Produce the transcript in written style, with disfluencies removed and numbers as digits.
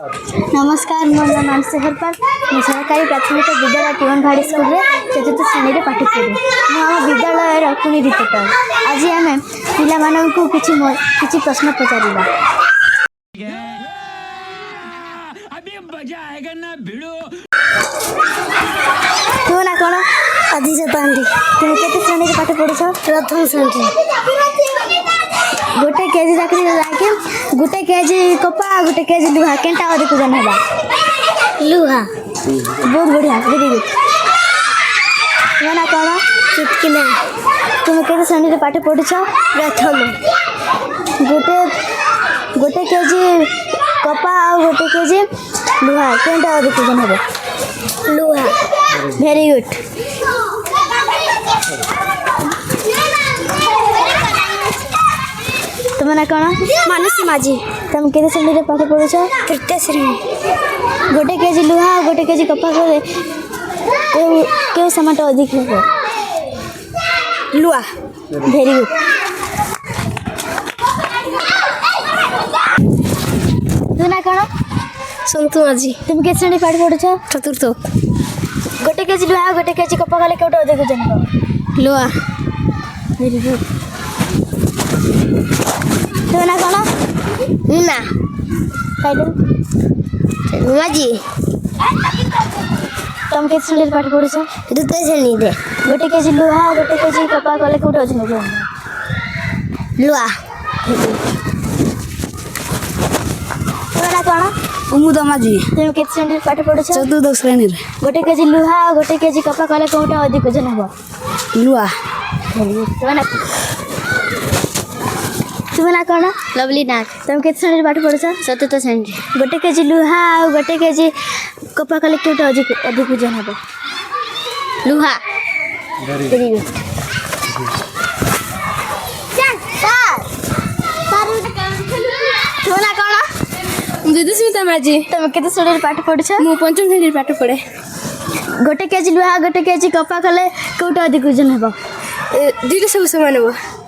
नमस्कार मो नाम मानसी हरपाल मु सरकारी प्राथमिक विद्यालय टीवनभाड़ी स्कूल में चतुर्थ श्रेणी में पाठ पढ़ी आम विद्यालय पुणी रिपोर्टर आज आम पिला किसी प्रश्न पचारा तू ना कौन आदिशा पांडे तुम केते श्रेणी में पाठ पढ़ुछ प्रथम श्रेणी गोटे केजी चाकरी लाके गोटे केजी कपा गोटे केजी लुहा केनटा अधिक वजन है लुहा बहुत बढ़िया वेरी गुड ना कौन चुटकिला तुम केते श्रेणी में पाठ पढ़ुछ प्रथम गोटे गोटे केजी कपा और गोटे केजी लुहा केनटा अधिक वजन है लुहा वेरी गुड तुम ना कौन मानसी माझी तुम केते श्रेणी में पाठ पढ़ुछ तृतीय श्रेणी गोटे केजी लुहा गोटे केजी कपा क्यों सामान अधिक है लुहा वेरी गुड तू ना कौन संतु माझी तुम केते श्रेणी पाठ पढ़ुछ चतुर्थ गोटे केजी लुहा गोटे केजी कपा कले केउटा अधिक वजन लुहा वेरी गुड तू ना कौन ना माझी तुम केते श्रेणी पाठ पढ़ुछ द्वितीय श्रेणी दे गोटे केजी लुहा गोटे केजी कपा कले केउटा वजन लुहा तू ना कौन उमुद माझी तुम केते श्रेणी पाठ पढ़ुछ चतुर्थ श्रेणी गोटे केजी लुहा गोटे केजी कपा कले केउटा अधिक वजन हबो लुहा तुम ना कौन लवली नाग तुम केते श्रेणी पाठ पढ़ुछ चतुर्थ श्रेणी गोटे केजी लुहा और गोटे केजी कपा कले केउटा अधिक वजन हबो लुहा वेरी गुड तू ना कौन विदुस्मिता माझी तुम केते श्रेणी पाठ पढ़ुछ मु पंचम श्रेणी पाठ पढ़े गोटे केजी लुहा गोटे केजी कपा कले केउटा अधिक वजन हबो दुईटा सब समान हबो